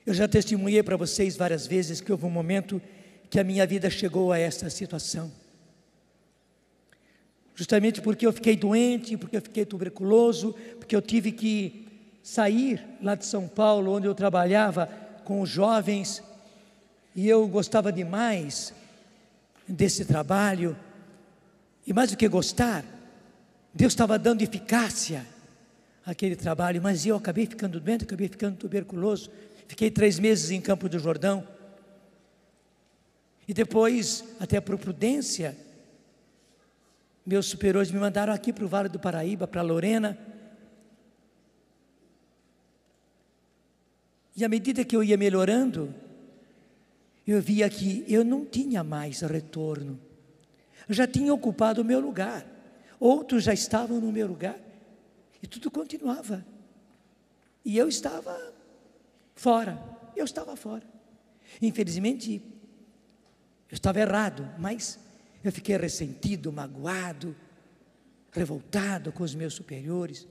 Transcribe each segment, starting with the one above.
Eu já testemunhei para vocês várias vezes que houve um momento que a minha vida chegou a essa situação. Justamente porque eu fiquei doente, porque eu fiquei tuberculoso, porque eu tive que sair lá de São Paulo, onde eu trabalhava com os jovens, e eu gostava demais desse trabalho, e mais do que gostar, Deus estava dando eficácia àquele trabalho, mas eu acabei ficando doente, acabei ficando tuberculoso, fiquei 3 meses em Campos do Jordão, e depois, até por prudência, meus superiores me mandaram aqui para o Vale do Paraíba, para Lorena, e à medida que eu ia melhorando, eu via que eu não tinha mais retorno, eu já tinha ocupado o meu lugar, outros já estavam no meu lugar, e tudo continuava, e eu estava fora, infelizmente, eu estava errado, mas eu fiquei ressentido, magoado, revoltado com os meus superiores.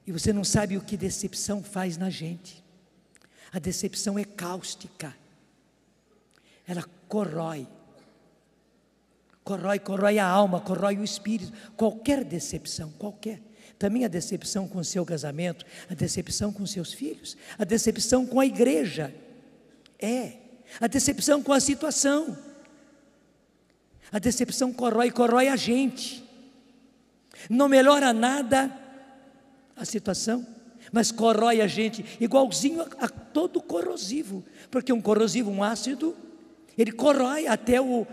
E você não sabe o que decepção faz na gente. A decepção é cáustica. Ela corrói a alma, corrói o espírito. Qualquer decepção, qualquer. Também a decepção com o seu casamento, a decepção com seus filhos, a decepção com a igreja. A decepção com a situação. A decepção corrói a gente. Não melhora nada a situação, mas corrói a gente, igualzinho a todo corrosivo, porque um corrosivo, um ácido, ele corrói até o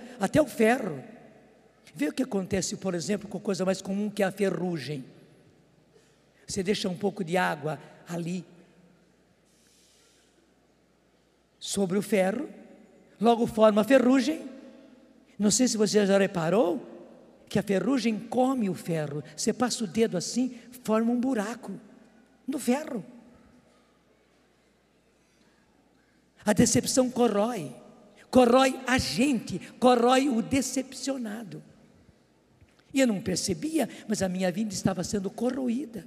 ferro. Vê o que acontece, por exemplo, com a coisa mais comum que é a ferrugem. Você deixa um pouco de água ali, sobre o ferro, logo forma a ferrugem. Não sei se você já reparou que a ferrugem come o ferro. Você passa o dedo assim, forma um buraco no ferro. A decepção corrói a gente, corrói o decepcionado. E eu não percebia, mas a minha vida estava sendo corroída.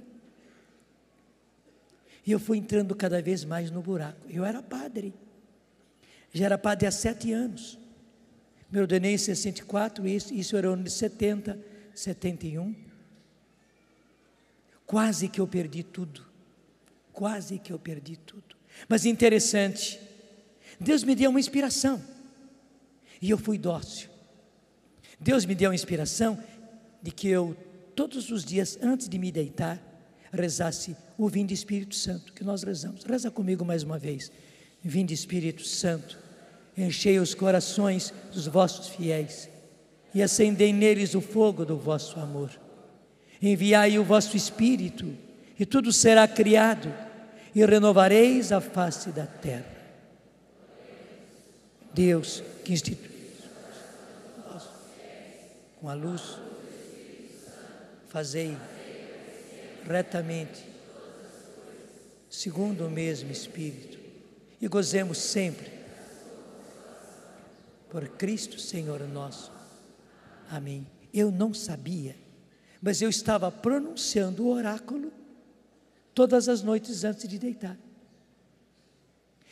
E eu fui entrando cada vez mais no buraco. Eu era padre. Já era padre há 7 anos. Me ordenei em 64, isso era ano de 70, 71. Quase que eu perdi tudo. Mas interessante, Deus me deu uma inspiração. E eu fui dócil. Deus me deu a inspiração de que eu, todos os dias, antes de me deitar, rezasse o Vinde Espírito Santo, que nós rezamos. Reza comigo mais uma vez. Vinde Espírito Santo, enchei os corações dos vossos fiéis e acendei neles o fogo do vosso amor. Enviai o vosso Espírito e tudo será criado e renovareis a face da terra. Deus que instituiu com a luz, fazei retamente, segundo o mesmo Espírito, e gozemos sempre por Cristo Senhor nosso. Amém. Eu não sabia, mas eu estava pronunciando o oráculo todas as noites antes de deitar.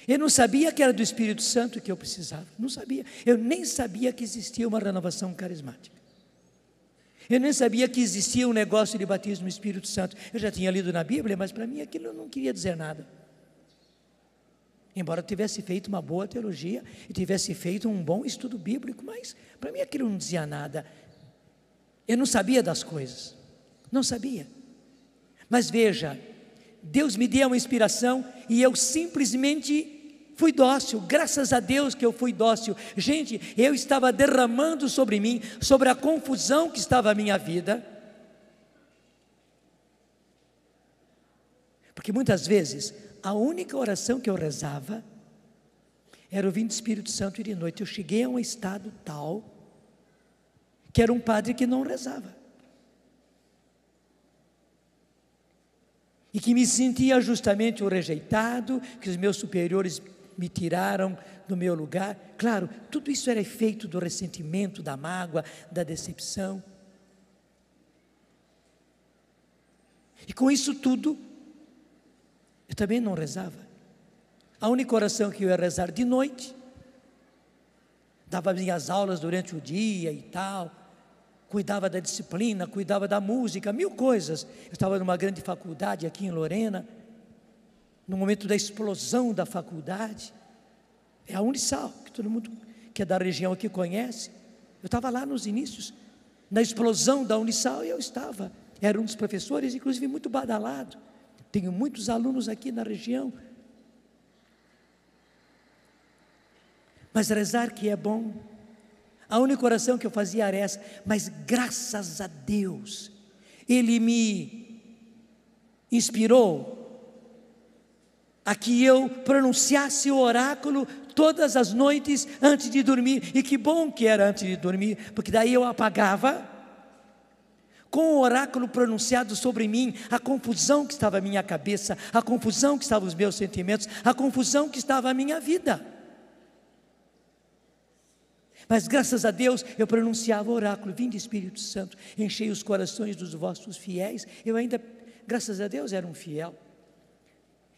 Eu não sabia que era do Espírito Santo que eu precisava, não sabia. Eu nem sabia que existia uma renovação carismática. Eu nem sabia que existia um negócio de batismo no Espírito Santo. Eu já tinha lido na Bíblia, mas para mim aquilo não queria dizer nada. Embora eu tivesse feito uma boa teologia e tivesse feito um bom estudo bíblico, mas para mim aquilo não dizia nada. Eu não sabia das coisas, não sabia. Mas veja, Deus me deu uma inspiração e eu simplesmente fui dócil. Graças a Deus que eu fui dócil. Gente, eu estava derramando sobre mim, sobre a confusão que estava a minha vida. Porque muitas vezes a única oração que eu rezava era o Vinde Espírito Santo e de noite. Eu cheguei a um estado tal que era um padre que não rezava e que me sentia justamente o rejeitado, que os meus superiores me tiraram do meu lugar. Claro, tudo isso era efeito do ressentimento, da mágoa, da decepção. E com isso tudo Eu também não rezava. A única oração que eu ia rezar de noite, dava minhas aulas durante o dia e tal, cuidava da disciplina, cuidava da música, mil coisas. Eu estava numa grande faculdade aqui em Lorena, no momento da explosão da faculdade, é a Unisal, que todo mundo que é da região aqui conhece. Eu estava lá nos inícios, na explosão da Unisal, e eu estava, era um dos professores, inclusive muito badalado. Tenho muitos alunos aqui na região. Mas rezar que é bom. A única oração que eu fazia era essa, mas graças a Deus, Ele me inspirou a que eu pronunciasse o oráculo todas as noites antes de dormir. E que bom que era antes de dormir, porque daí eu apagava, com o oráculo pronunciado sobre mim, a confusão que estava a minha cabeça, a confusão que estavam os meus sentimentos, a confusão que estava a minha vida. Mas graças a Deus eu pronunciava o oráculo: vinde Espírito Santo, enchei os corações dos vossos fiéis. Eu ainda, graças a Deus, era um fiel.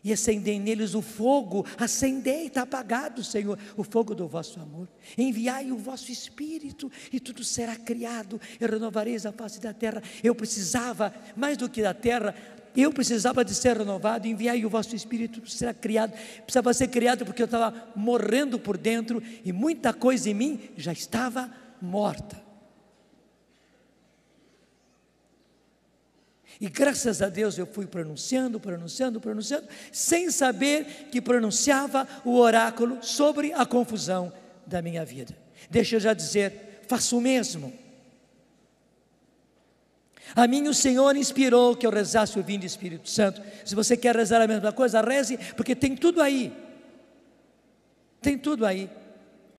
E acendei neles o fogo, acendei, está apagado, Senhor, o fogo do vosso amor. Enviai o vosso Espírito e tudo será criado, e renovareis a face da terra. Eu precisava, mais do que da terra, eu precisava de ser renovado. Enviai o vosso Espírito, tudo será criado. Precisava ser criado porque eu estava morrendo por dentro, e muita coisa em mim já estava morta. E graças a Deus eu fui pronunciando, sem saber que pronunciava o oráculo sobre a confusão da minha vida. Deixa eu já dizer, faço o mesmo. A mim o Senhor inspirou que eu rezasse o Vinde Espírito Santo. Se você quer rezar a mesma coisa, reze, porque tem tudo aí. Tem tudo aí.